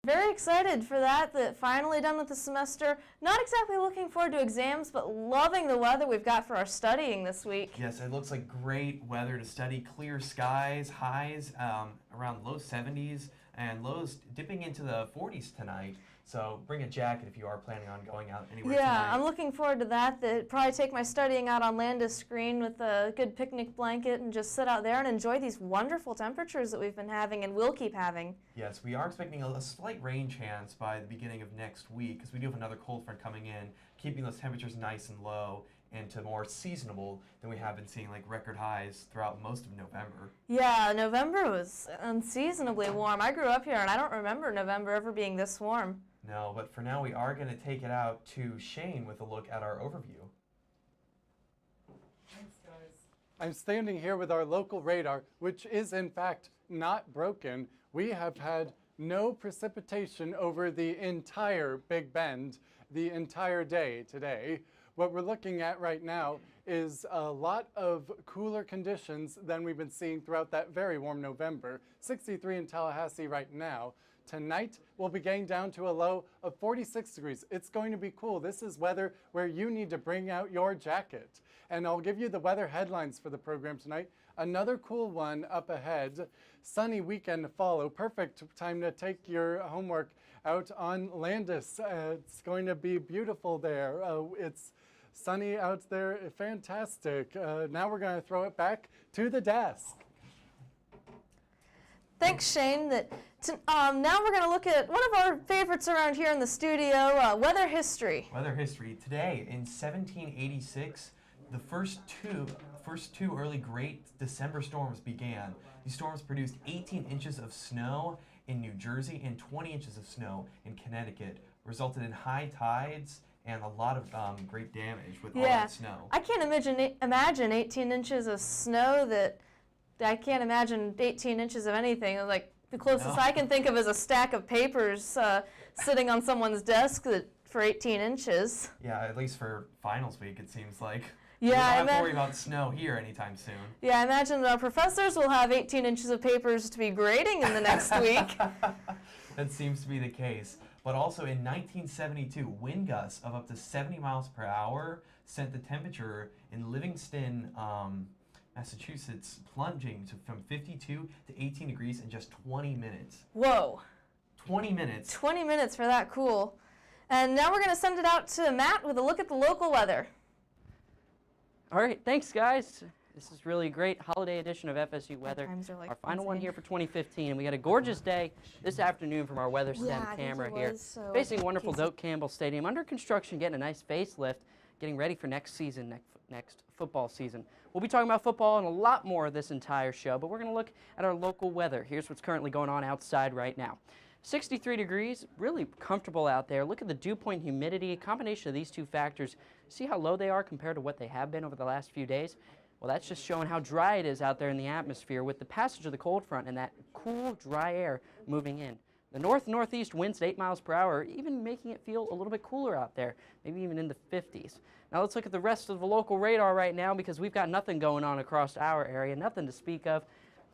Very excited for that finally done with the semester. Not exactly looking forward to exams, but loving the weather we've got for our studying this week. Yes, it looks like great weather to study. Clear skies, highs around low 70s, and lows dipping into the 40s tonight. So bring a jacket if you are planning on going out anywhere tonight. Yeah, I'm looking forward to that. Probably take my studying out on Landis screen with a good picnic blanket and just sit out there and enjoy these wonderful temperatures that we've been having and will keep having. Yes, we are expecting a slight rain chance by the beginning of next week because we do have another cold front coming in, keeping those temperatures nice and low and to more seasonable than we have been seeing, like record highs throughout most of November. Yeah, November was unseasonably warm. I grew up here and I don't remember November ever being this warm. No, but for now we are going to take it out to Shane with a look at our overview. Thanks, guys. I'm standing here with our local radar, which is in fact not broken. We have had no precipitation over the entire Big Bend the entire day today. What we're looking at right now is a lot of cooler conditions than we've been seeing throughout that very warm November. 63 in Tallahassee right now. Tonight, we'll be getting down to a low of 46 degrees. It's going to be cool. This is weather where you need to bring out your jacket. And I'll give you the weather headlines for the program tonight. Another cool one up ahead. Sunny weekend to follow. Perfect time to take your homework out on Landis. It's going to be beautiful there. It's sunny out there. Fantastic. Now we're going to throw it back to the desk. Thanks, Shane. Now we're going to look at one of our favorites around here in the studio, weather history. Weather history. Today, in 1786, the first two early Great December storms began. These storms produced 18 inches of snow in New Jersey and 20 inches of snow in Connecticut, resulted in high tides and a lot of great damage with all that snow. I can't imagine 18 inches of snow. I can't imagine 18 inches of anything. Like the closest I can think of is a stack of papers sitting on someone's desk for 18 inches. Yeah, at least for finals week, it seems like. Yeah, we don't have to worry about snow here anytime soon. Yeah, I imagine our professors will have 18 inches of papers to be grading in the next week. That seems to be the case. But also in 1972, wind gusts of up to 70 miles per hour sent the temperature in Livingston, Massachusetts, plunging from 52 to 18 degrees in just 20 minutes. Whoa. 20 minutes. 20 minutes for that cool. And now we're going to send it out to Matt with a look at the local weather. All right, thanks, guys. This is really a great holiday edition of FSU Weather. Like our final one here for 2015. And we got a gorgeous day this afternoon from our weather stem camera here. Facing wonderful Doak Campbell Stadium. Under construction, getting a nice facelift, getting ready for next season, next football season. We'll be talking about football and a lot more this entire show, but we're going to look at our local weather. Here's what's currently going on outside right now. 63 degrees, really comfortable out there. Look at the dew point humidity, a combination of these two factors. See how low they are compared to what they have been over the last few days? Well, that's just showing how dry it is out there in the atmosphere with the passage of the cold front and that cool, dry air moving in. The north-northeast winds at 8 miles per hour, even making it feel a little bit cooler out there, maybe even in the 50s. Now let's look at the rest of the local radar right now because we've got nothing going on across our area, nothing to speak of.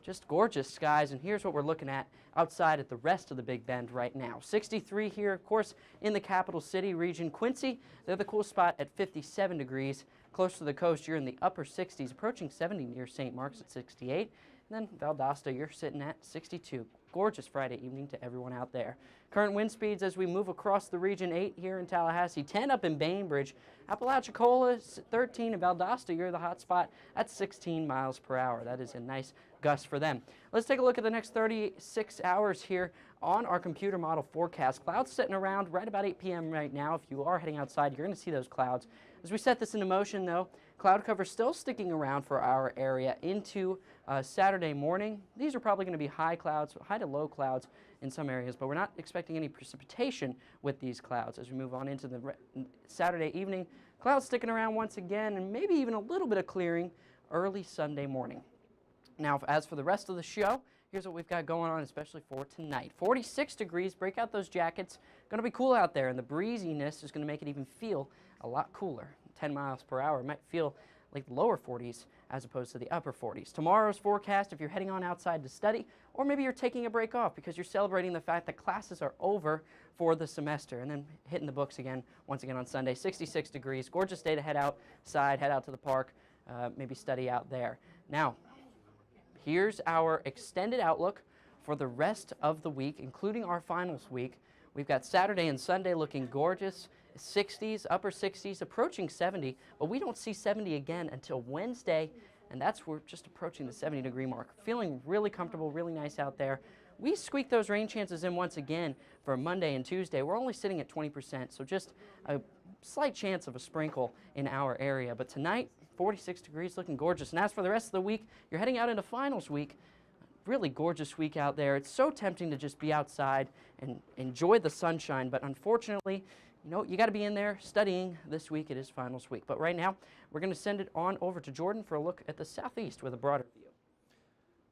Just gorgeous skies, and here's what we're looking at outside at the rest of the Big Bend right now. 63 here, of course, in the capital city region. Quincy, they're the cool spot at 57 degrees. Close to the coast, you're in the upper 60s, approaching 70 near St. Mark's at 68. And then Valdosta, you're sitting at 62. Gorgeous Friday evening to everyone out there. Current wind speeds as we move across the region, 8 here in Tallahassee, 10 up in Bainbridge. Apalachicola, 13 in Valdosta, you're the hot spot at 16 miles per hour. That is a nice gust for them. Let's take a look at the next 36 hours here on our computer model forecast. Clouds sitting around right about 8 p.m. right now. If you are heading outside, you're going to see those clouds. As we set this into motion, though, cloud cover still sticking around for our area into Saturday morning. These are probably going to be high clouds, high to low clouds in some areas, but we're not expecting any precipitation with these clouds. As we move on into the Saturday evening, clouds sticking around once again, and maybe even a little bit of clearing early Sunday morning. Now, as for the rest of the show, here's what we've got going on, especially for tonight. 46 degrees, break out those jackets. Going to be cool out there, and the breeziness is going to make it even feel a lot cooler. 10 miles per hour might feel like lower 40s as opposed to the upper 40s. Tomorrow's forecast, if you're heading on outside to study, or maybe you're taking a break off because you're celebrating the fact that classes are over for the semester, and then hitting the books again, once again on Sunday, 66 degrees. Gorgeous day to head outside, head out to the park, maybe study out there. Now, here's our extended outlook for the rest of the week, including our finals week. We've got Saturday and Sunday looking gorgeous, 60s, upper 60s, approaching 70, but we don't see 70 again until Wednesday, and we're just approaching the 70-degree mark. Feeling really comfortable, really nice out there. We squeak those rain chances in once again for Monday and Tuesday. We're only sitting at 20%, so just a slight chance of a sprinkle in our area. But tonight, 46 degrees, looking gorgeous. And as for the rest of the week, you're heading out into finals week. Really gorgeous week out there. It's so tempting to just be outside and enjoy the sunshine, but unfortunately, you got to be in there studying this week. It is finals week. But right now, we're going to send it on over to Jordan for a look at the southeast with a broader view.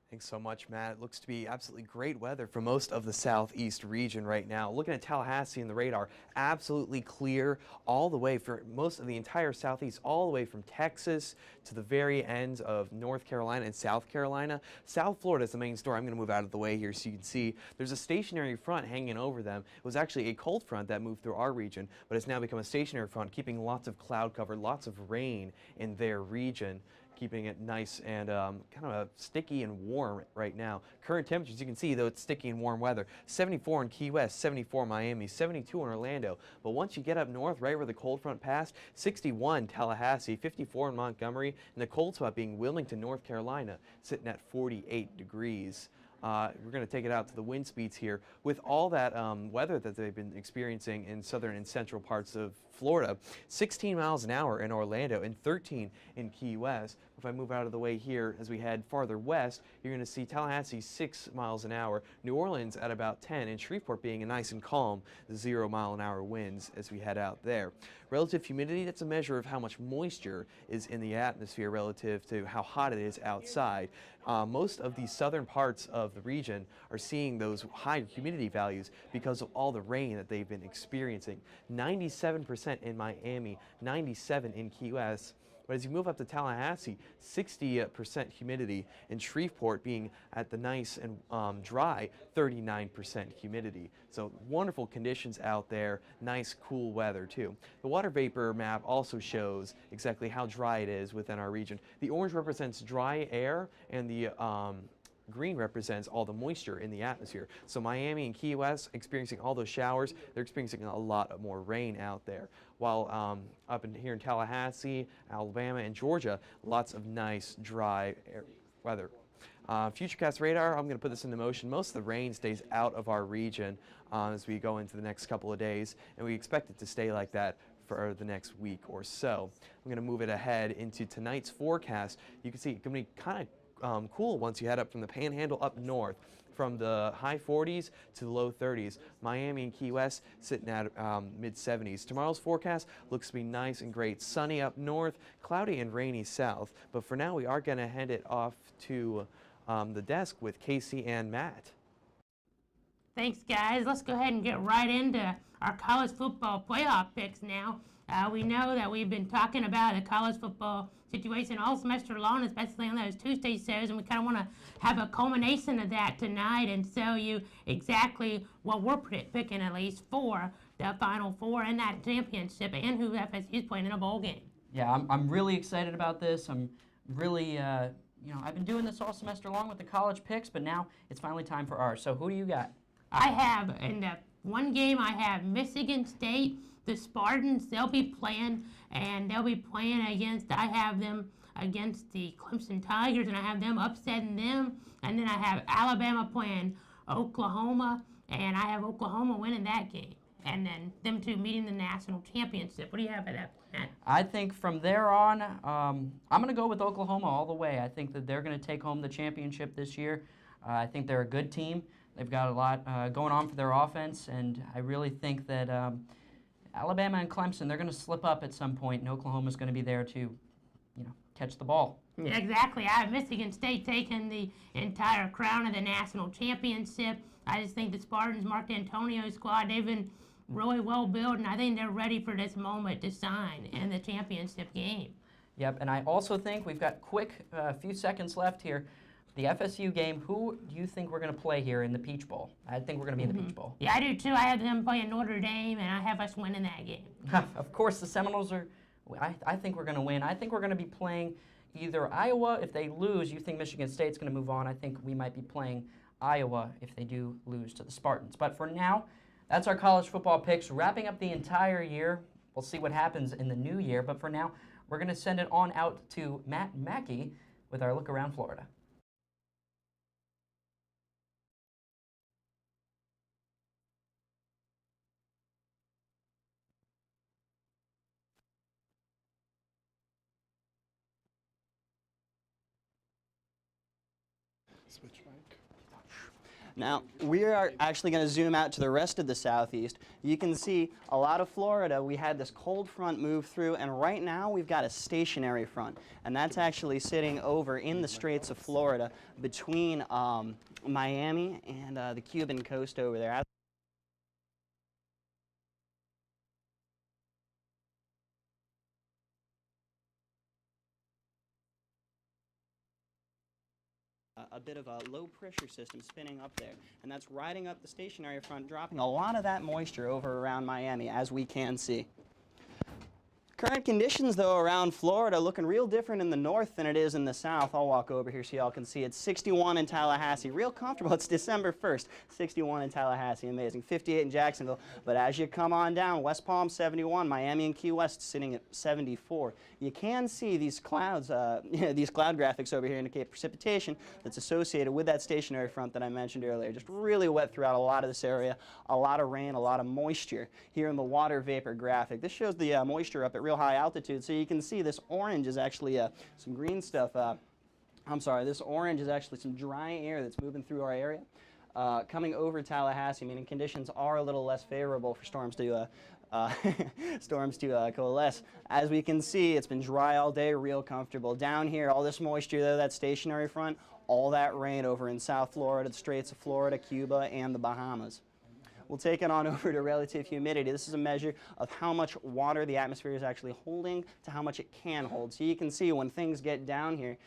Thanks so much, Matt. It looks to be absolutely great weather for most of the southeast region right now. Looking at Tallahassee and the radar, absolutely clear all the way for most of the entire southeast, all the way from Texas to the very ends of North Carolina and South Carolina. South Florida is the main story. I'm going to move out of the way here so you can see there's a stationary front hanging over them. It was actually a cold front that moved through our region, but it's now become a stationary front, keeping lots of cloud cover, lots of rain in their region, keeping it nice and kind of sticky and warm right now. Current temperatures, you can see, though, it's sticky and warm weather. 74 in Key West, 74 in Miami, 72 in Orlando. But once you get up north, right where the cold front passed, 61 Tallahassee, 54 in Montgomery, and the cold spot being Wilmington, North Carolina, sitting at 48 degrees. We're going to take it out to the wind speeds here. With all that weather that they've been experiencing in southern and central parts of Florida, 16 miles an hour in Orlando and 13 in Key West. If I move out of the way here as we head farther west, you're going to see Tallahassee 6 miles an hour, New Orleans at about 10, and Shreveport being a nice and calm 0 mile an hour winds as we head out there. Relative humidity, that's a measure of how much moisture is in the atmosphere relative to how hot it is outside. Most of the southern parts of the region are seeing those high humidity values because of all the rain that they've been experiencing. 97% in Miami, 97% in Key West. But as you move up to Tallahassee, 60% humidity, and Shreveport being at the nice and dry 39% humidity. So wonderful conditions out there, nice cool weather too. The water vapor map also shows exactly how dry it is within our region. The orange represents dry air, and the green represents all the moisture in the atmosphere. So Miami and Key West experiencing all those showers, they're experiencing a lot more rain out there. While up in here in Tallahassee, Alabama, and Georgia, lots of nice dry weather. Futurecast radar, I'm going to put this into motion. Most of the rain stays out of our region as we go into the next couple of days, and we expect it to stay like that for the next week or so. I'm going to move it ahead into tonight's forecast. You can see it's going to be kind of cool once you head up from the Panhandle up north, from the high 40s to the low 30s. Miami and Key West sitting at mid 70s. Tomorrow's forecast looks to be nice and great. Sunny up north, cloudy and rainy south. But for now, we are going to hand it off to the desk with Casey and Matt. Thanks, guys. Let's go ahead and get right into our college football playoff picks now. We know that we've been talking about the college football situation all semester long, especially on those Tuesday shows, and we kind of want to have a culmination of that tonight and show you exactly what we're picking, at least, for the Final Four and that championship, and who FSU is playing in a bowl game. Yeah, I'm really excited about this. I'm really, I've been doing this all semester long with the college picks, but now it's finally time for ours. So who do you got? I have, in the one game, I have Michigan State, the Spartans. They'll be playing against, I have them against the Clemson Tigers, and I have them upsetting them. And then I have Alabama playing Oklahoma, and I have Oklahoma winning that game. And then them two meeting the national championship. What do you have at that, Matt? I think from there on, I'm going to go with Oklahoma all the way. I think that they're going to take home the championship this year. I think they're a good team. They've got a lot going on for their offense, and I really think that Alabama and Clemson, they're going to slip up at some point, and Oklahoma's going to be there to, catch the ball. Yeah, exactly. I have Michigan State taking the entire crown of the national championship. I just think the Spartans, Mark D'Antonio's squad, they've been really well built, and I think they're ready for this moment to shine in the championship game. Yep, and I also think we've got few seconds left here. The FSU game, who do you think we're going to play here in the Peach Bowl? I think we're going to be in the Peach Bowl. Yeah, I do too. I have them playing Notre Dame, and I have us winning that game. Of course, the Seminoles are, I think we're going to win. I think we're going to be playing either Iowa. If they lose, you think Michigan State's going to move on. I think we might be playing Iowa if they do lose to the Spartans. But for now, that's our college football picks, wrapping up the entire year. We'll see what happens in the new year. But for now, we're going to send it on out to Matt and Mackie with our look around Florida. Switch mic. Now, we are actually going to zoom out to the rest of the southeast. You can see a lot of Florida, we had this cold front move through, and right now we've got a stationary front, and that's actually sitting over in the Straits of Florida between Miami and the Cuban coast over there. A bit of a low pressure system spinning up there, and that's riding up the stationary front, dropping a lot of that moisture over around Miami, as we can see. Current conditions, though, around Florida looking real different in the north than it is in the south. I'll walk over here so y'all can see. It's 61 in Tallahassee, real comfortable. It's December 1st, 61 in Tallahassee, amazing. 58 in Jacksonville, but as you come on down, West Palm 71, Miami and Key West sitting at 74. You can see these clouds, these cloud graphics over here indicate precipitation that's associated with that stationary front that I mentioned earlier. Just really wet throughout a lot of this area, a lot of rain, a lot of moisture. Here in the water vapor graphic, this shows the moisture up at real high altitude, so you can see this orange is actually some green stuff. This orange is actually some dry air that's moving through our area, coming over Tallahassee, meaning conditions are a little less favorable for storms to coalesce. As we can see, it's been dry all day, real comfortable. Down here, all this moisture, though, that stationary front, all that rain over in South Florida, the Straits of Florida, Cuba, and the Bahamas. We'll take it on over to relative humidity. This is a measure of how much water the atmosphere is actually holding to how much it can hold. So you can see when things get down here,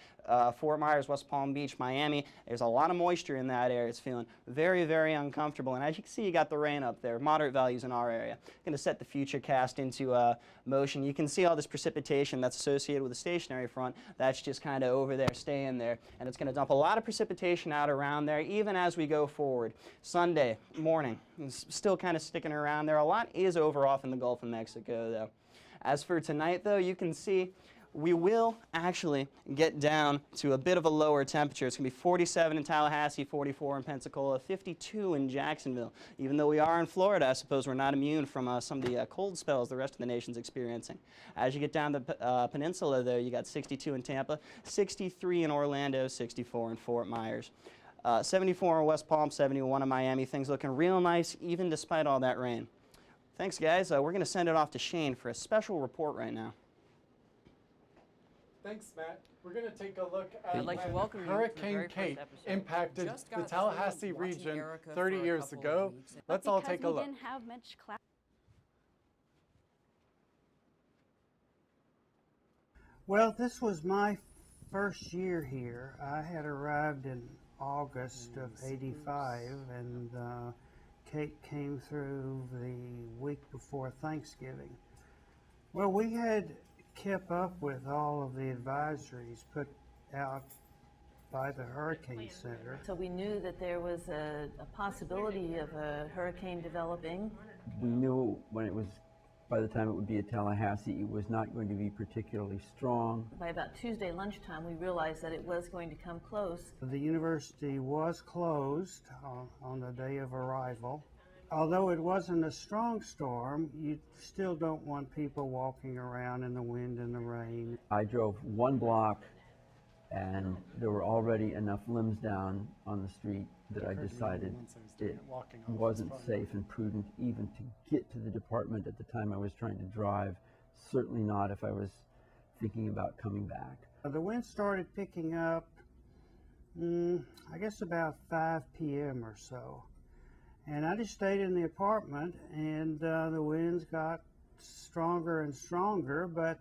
Fort Myers, West Palm Beach, Miami, there's a lot of moisture in that area. It's feeling very, very uncomfortable. And as you can see, you got the rain up there, moderate values in our area. Going to set the future cast into motion. You can see all this precipitation that's associated with the stationary front. That's just kind of over there, staying there. And it's going to dump a lot of precipitation out around there, even as we go forward. Sunday morning, it's still kind of sticking around there. A lot is over off in the Gulf of Mexico, though. As for tonight, though, you can see we will actually get down to a bit of a lower temperature. It's going to be 47 in Tallahassee, 44 in Pensacola, 52 in Jacksonville. Even though we are in Florida, I suppose we're not immune from some of the cold spells the rest of the nation's experiencing. As you get down the peninsula, though, you got 62 in Tampa, 63 in Orlando, 64 in Fort Myers. 74 in West Palm, 71 in Miami. Things looking real nice, even despite all that rain. Thanks, guys. We're going to send it off to Shane for a special report right now. Thanks, Matt. We're going to take a look at I'd like to welcome you to the Hurricane very first Kate episode. impacted Just the got Tallahassee through watching region Erica 30 for a years couple of ago. weeks. Let's all take a look. We didn't have much class. Well, this was my first year here. I had arrived in August of '85, and Kate came through the week before Thanksgiving. Well, we had kept up with all of the advisories put out by the Hurricane Center. So we knew that there was a possibility of a hurricane developing. We knew when it was, by the time it would be at Tallahassee, it was not going to be particularly strong. By about Tuesday lunchtime, we realized that it was going to come close. The university was closed on the day of arrival. Although it wasn't a strong storm, you still don't want people walking around in the wind and the rain. I drove one block, and there were already enough limbs down on the street that I decided it wasn't safe and prudent even to get to the department at the time I was trying to drive. Certainly not if I was thinking about coming back. The wind started picking up, I guess about 5 p.m. or so. And I just stayed in the apartment, and the winds got stronger and stronger, but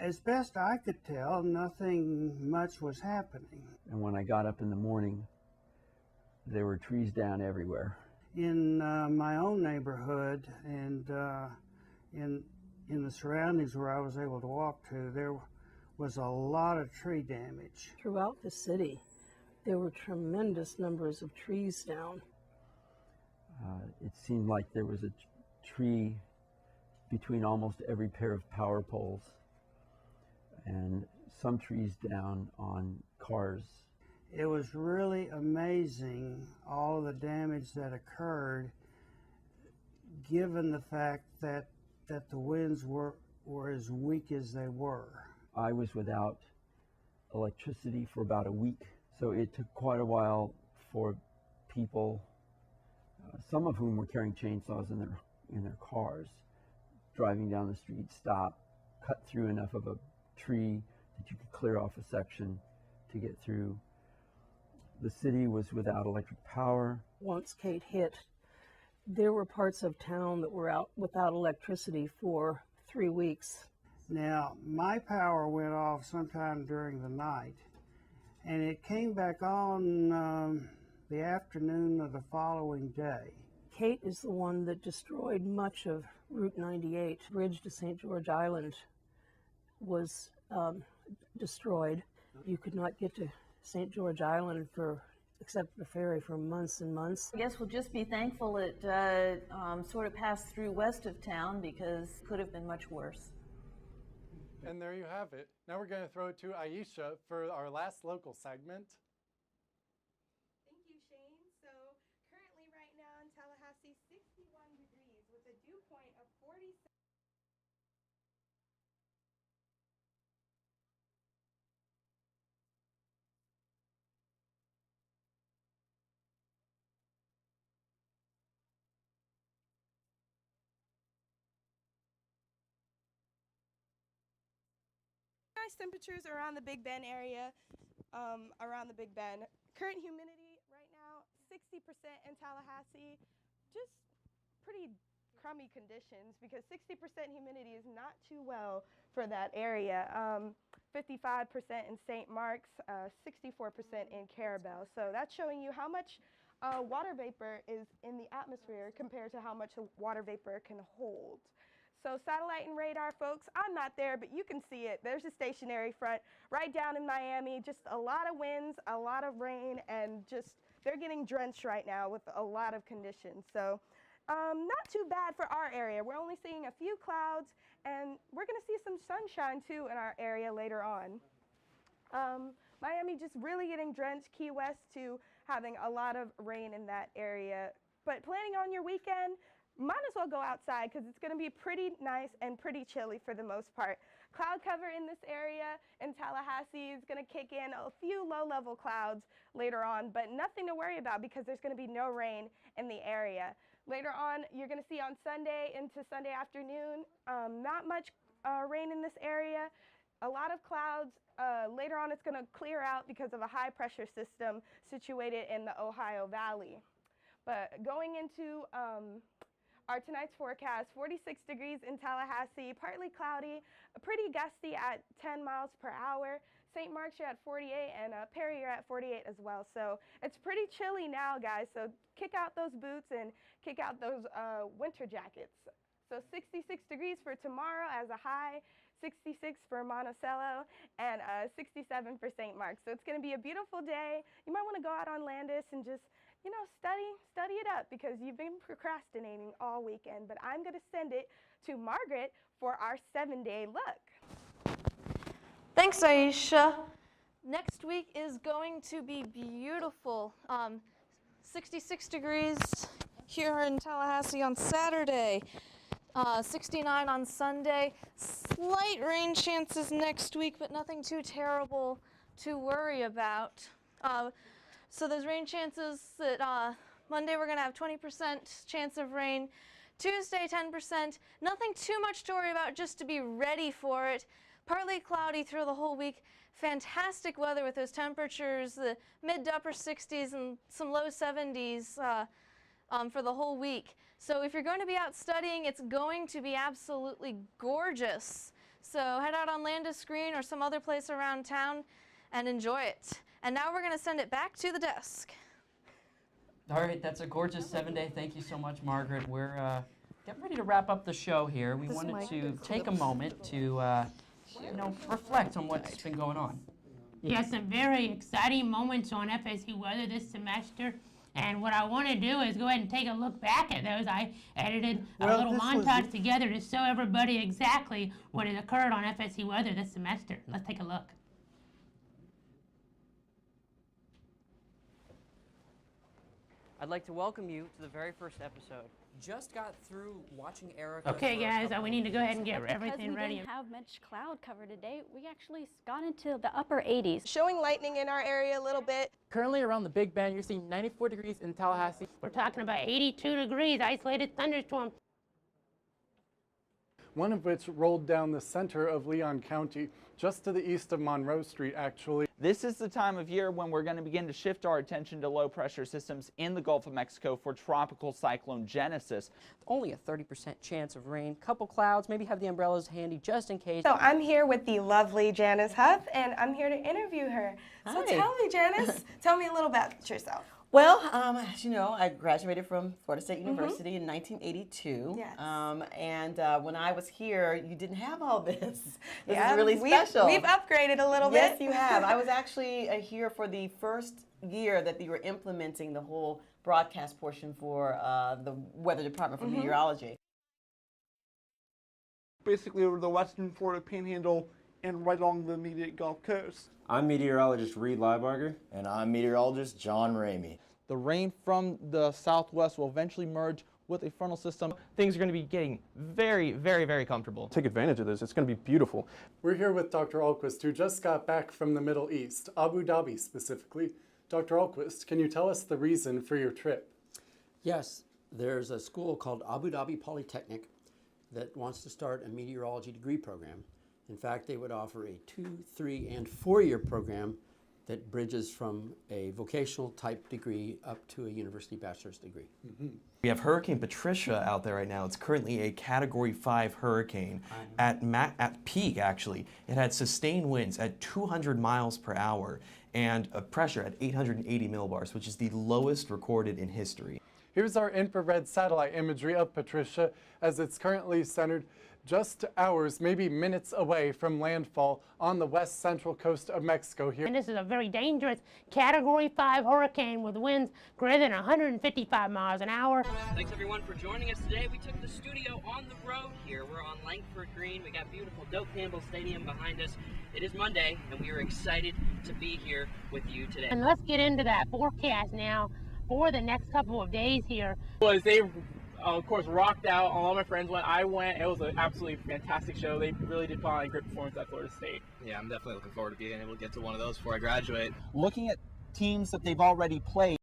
As best I could tell, nothing much was happening. And when I got up in the morning, there were trees down everywhere. In my own neighborhood and in the surroundings where I was able to walk to, there was a lot of tree damage. Throughout the city, there were tremendous numbers of trees down. It seemed like there was a tree between almost every pair of power poles, and some trees down on cars. It was really amazing, all of the damage that occurred, given the fact that the winds were as weak as they were. I was without electricity for about a week, so it took quite a while for people, some of whom were carrying chainsaws in their cars, driving down the street, stop, cut through enough of a tree that you could clear off a section to get through. The city was without electric power. Once Kate hit, there were parts of town that were out without electricity for 3 weeks. Now, my power went off sometime during the night, and it came back on the afternoon of the following day. Kate is the one that destroyed much of Route 98. Bridge to St. George Island was destroyed. You could not get to St. George Island except the ferry for months and months. I guess we'll just be thankful it sort of passed through west of town, because it could have been much worse. And there you have it. Now we're going to throw it to Ayesha for our last local segment. Thank you, Shane. So currently right now in Tallahassee, 61 degrees with a dew point of 47. Nice temperatures around the Big Bend area, Current humidity right now, 60% in Tallahassee. Just pretty crummy conditions, because 60% humidity is not too well for that area. 55% in St. Mark's, 64% in Carabel. So that's showing you how much water vapor is in the atmosphere compared to how much water vapor can hold. So satellite and radar, folks, I'm not there, but you can see it. There's a stationary front right down in Miami. Just a lot of winds, a lot of rain, and just they're getting drenched right now with a lot of conditions. So not too bad for our area. We're only seeing a few clouds, and we're going to see some sunshine, too, in our area later on. Miami just really getting drenched. Key West, too, having a lot of rain in that area. But planning on your weekend, might as well go outside, because it's going to be pretty nice and pretty chilly for the most part. Cloud cover in this area in Tallahassee is going to kick in a few low-level clouds later on, but nothing to worry about, because there's going to be no rain in the area. Later on, you're going to see on Sunday into Sunday afternoon, not much rain in this area. A lot of clouds. Later on, it's going to clear out because of a high-pressure system situated in the Ohio Valley. But going into our tonight's forecast, 46 degrees in Tallahassee, partly cloudy, pretty gusty at 10 miles per hour. St. Mark's, you're at 48, and Perry, you're at 48 as well. So it's pretty chilly now, guys. So kick out those boots and kick out those winter jackets. So 66 degrees for tomorrow as a high, 66 for Monticello, and 67 for St. Mark's. So it's going to be a beautiful day. You might want to go out on Landis and just, you know, study it up, because you've been procrastinating all weekend. But I'm going to send it to Margaret for our 7-day look. Thanks, Ayesha. Next week is going to be beautiful. 66 degrees here in Tallahassee on Saturday. 69 on Sunday. Slight rain chances next week, but nothing too terrible to worry about. So those rain chances that Monday we're going to have 20% chance of rain. Tuesday 10%. Nothing too much to worry about, just to be ready for it. Partly cloudy through the whole week. Fantastic weather with those temperatures, the mid to upper 60s and some low 70s for the whole week. So if you're going to be out studying, it's going to be absolutely gorgeous. So head out on Landis Green or some other place around town and enjoy it. And now we're going to send it back to the desk. All right, that's a gorgeous 7-day. Thank you so much, Margaret. We're getting ready to wrap up the show here. We wanted to take a moment to, reflect on what's been going on. Yeah, some very exciting moments on FSU Weather this semester. And what I want to do is go ahead and take a look back at those. I edited a little montage together to show everybody exactly what has occurred on FSU Weather this semester. Let's take a look. I'd like to welcome you to the very first episode. Just got through watching Erica. Okay, guys, we need to go ahead and get everything ready. Because we didn't have much cloud cover today, we actually got into the upper 80s. Showing lightning in our area a little bit. Currently around the Big Bend, you're seeing 94 degrees in Tallahassee. We're talking about 82 degrees, isolated thunderstorm. One of which rolled down the center of Leon County, just to the east of Monroe Street, actually. This is the time of year when we're going to begin to shift our attention to low pressure systems in the Gulf of Mexico for tropical cyclone genesis. Only a 30% chance of rain, couple clouds, maybe have the umbrellas handy just in case. So I'm here with the lovely Janice Huff, and I'm here to interview her. So Hi. tell me, Janice, tell me a little about yourself. Well, as you know, I graduated from Florida State University in 1982. Yes. And when I was here, you didn't have all this. This is really special. We've upgraded a little bit. Yes, you have. I was actually here for the first year that you were implementing the whole broadcast portion for the Weather Department for Meteorology. Basically over the western Florida Panhandle and right along the immediate Gulf Coast. I'm meteorologist Reed Leibarger. And I'm meteorologist John Ramey. The rain from the southwest will eventually merge with a frontal system. Things are going to be getting very, very, very comfortable. Take advantage of this. It's going to be beautiful. We're here with Dr. Ahlquist, who just got back from the Middle East, Abu Dhabi specifically. Dr. Ahlquist, can you tell us the reason for your trip? Yes, there's a school called Abu Dhabi Polytechnic that wants to start a meteorology degree program. In fact, they would offer a 2-, 3-, and 4-year program that bridges from a vocational type degree up to a university bachelor's degree. We have Hurricane Patricia out there right now. It's currently a Category 5 hurricane. At peak, actually, it had sustained winds at 200 miles per hour and a pressure at 880 millibars, which is the lowest recorded in history. Here's our infrared satellite imagery of Patricia as it's currently centered just hours, maybe minutes away from landfall on the west central coast of Mexico here. And this is a very dangerous Category 5 hurricane with winds greater than 155 miles an hour. Thanks everyone for joining us today. We took the studio on the road here. We're on Langford Green. We got beautiful Doak Campbell Stadium behind us. It is Monday, and we are excited to be here with you today. And let's get into that forecast now for the next couple of days here. They of course rocked out. All my friends went. I went. It was an absolutely fantastic show. They really did put on a great performance at Florida State. Yeah, I'm definitely looking forward to being able to get to one of those before I graduate. Looking at teams that they've already played.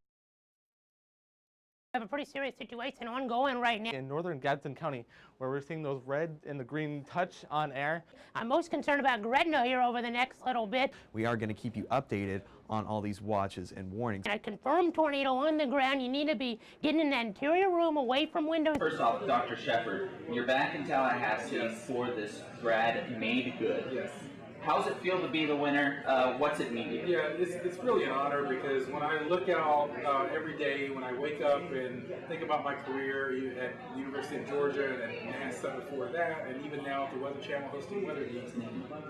We have a pretty serious situation ongoing right now In northern Gadsden County, where we're seeing those red and the green touch on air. I'm most concerned about Gretna here over the next little bit. We are going to keep you updated on all these watches and warnings. A confirmed tornado on the ground. You need to be getting in that interior room away from windows. First off, Dr. Shepard, you're back in Tallahassee for this grad made good. Yes. How's it feel to be the winner? What's it mean to you? Yeah, it's really an honor because when I look out every day, when I wake up and think about my career at the University of Georgia and at NASA before that, and even now at the Weather Channel hosting Weather Geeks,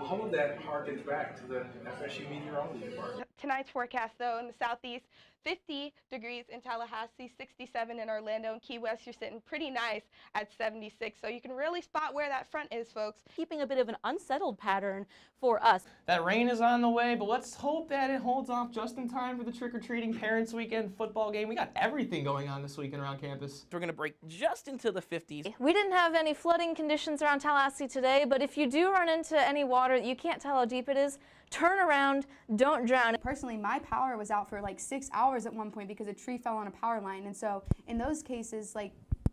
all of that harkens back to the FSU Meteorology Department. Tonight's forecast, though, in the southeast, 50 degrees in Tallahassee, 67 in Orlando and Key West. You're sitting pretty nice at 76, so you can really spot where that front is, folks. Keeping a bit of an unsettled pattern for us. That rain is on the way, but let's hope that it holds off just in time for the trick-or-treating parents weekend football game. We got everything going on this weekend around campus. We're gonna break just into the 50s. We didn't have any flooding conditions around Tallahassee today, but if you do run into any water that you can't tell how deep it is, turn around, don't drown. Personally, my power was out for like 6 hours at one point because a tree fell on a power line. And so in those cases, like,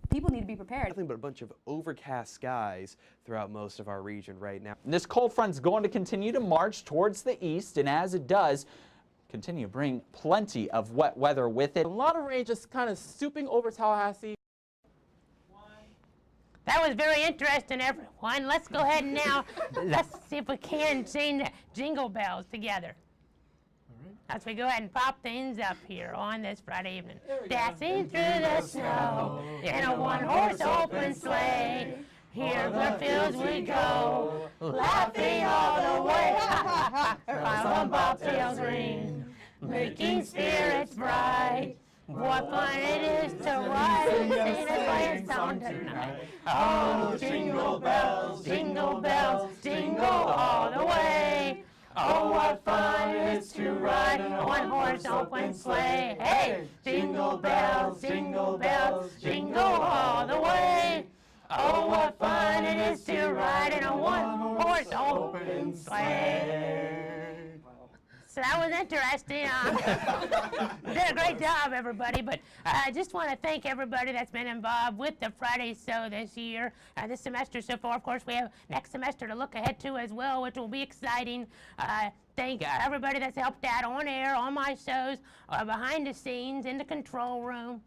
people need to be prepared. Nothing but a bunch of overcast skies throughout most of our region right now. This cold front's going to continue to march towards the east, and as it does, continue to bring plenty of wet weather with it. A lot of rain just kind of swooping over Tallahassee. That was very interesting, everyone. Let's go ahead and now, let's see if we can sing the Jingle Bells together. As we go ahead and pop things up here on this Friday evening. Dashing through the snow in a one-horse open sleigh. Here the fields we go, laughing all the way. While the bobtails ring, making spirits bright. What fun it is to ride and sing a glad song tonight. Oh, jingle bells, jingle all the way. Oh, what fun it is to ride in a one-horse open sleigh. Hey, jingle bells, jingle all the way. Oh, what fun it is to ride in a one-horse open sleigh. So that was interesting. Did a great job, everybody. But I just want to thank everybody that's been involved with the Friday Show this year, this semester so far. Of course, we have next semester to look ahead to as well, which will be exciting. Thank everybody that's helped out on air, on my shows, behind the scenes, in the control room.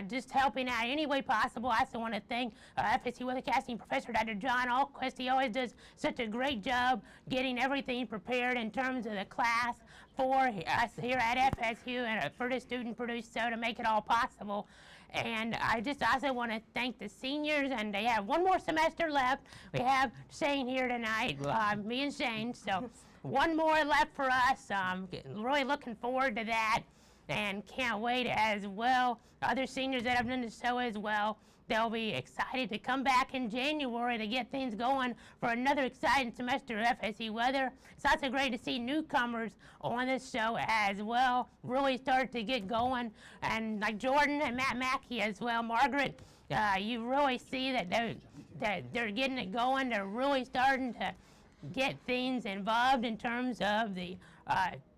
Just helping out any way possible. I also want to thank FSU Weathercasting Professor Dr. John Alquist. He always does such a great job getting everything prepared in terms of the class for us here at FSU and for the student-produced show to make it all possible. And I just also want to thank the seniors, and they have one more semester left. We have Shane here tonight, me and Shane, so one more left for us. Really looking forward to that. And can't wait as well. Other seniors that have done the show as well, they'll be excited to come back in January to get things going for another exciting semester of FSU Weather. It's also great to see newcomers on this show as well, really start to get going. And like Jordan and Mackie as well, Margaret, you really see that they're getting it going. They're really starting to get things involved in terms of the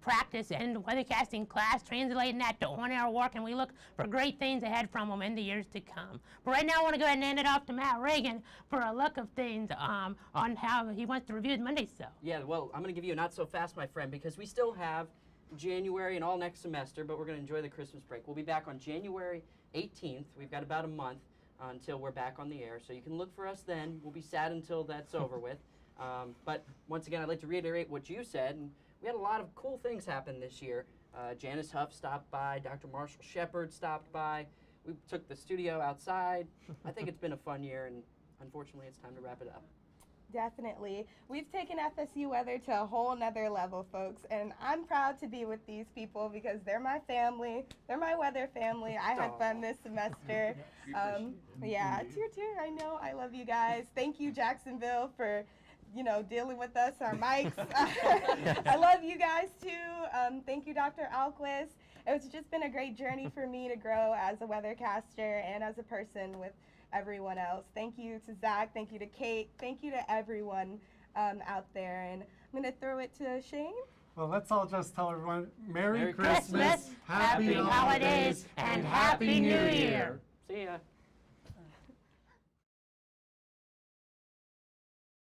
practice and weathercasting class, translating that to on-air work, and we look for great things ahead from them in the years to come. But right now I want to go ahead and hand it off to Matt Reagan for a look of things on how he wants to review the Monday show. Yeah, well, I'm going to give you a not so fast, my friend, because we still have January and all next semester, but we're going to enjoy the Christmas break. We'll be back on January 18th. We've got about a month until we're back on the air, so you can look for us then. We'll be sad until that's over with. But once again, I'd like to reiterate what you said. And we had a lot of cool things happen this year. Janice Huff stopped by. Dr. Marshall Shepard stopped by. We took the studio outside. I think it's been a fun year, and unfortunately, it's time to wrap it up. Definitely. We've taken FSU Weather to a whole nother level, folks, and I'm proud to be with these people because they're my family. They're my weather family. I had fun this semester. Yeah, tear, I know. I love you guys. Thank you, Jacksonville, for dealing with us, our mics. I love you guys too. Thank you, Dr. Alquist. It's just been a great journey for me to grow as a weathercaster and as a person with everyone else. Thank you to Zach. Thank you to Kate. Thank you to everyone out there. And I'm going to throw it to Shane. Well, let's all just tell everyone Merry Christmas, Happy Holidays, and Happy New Year. See ya.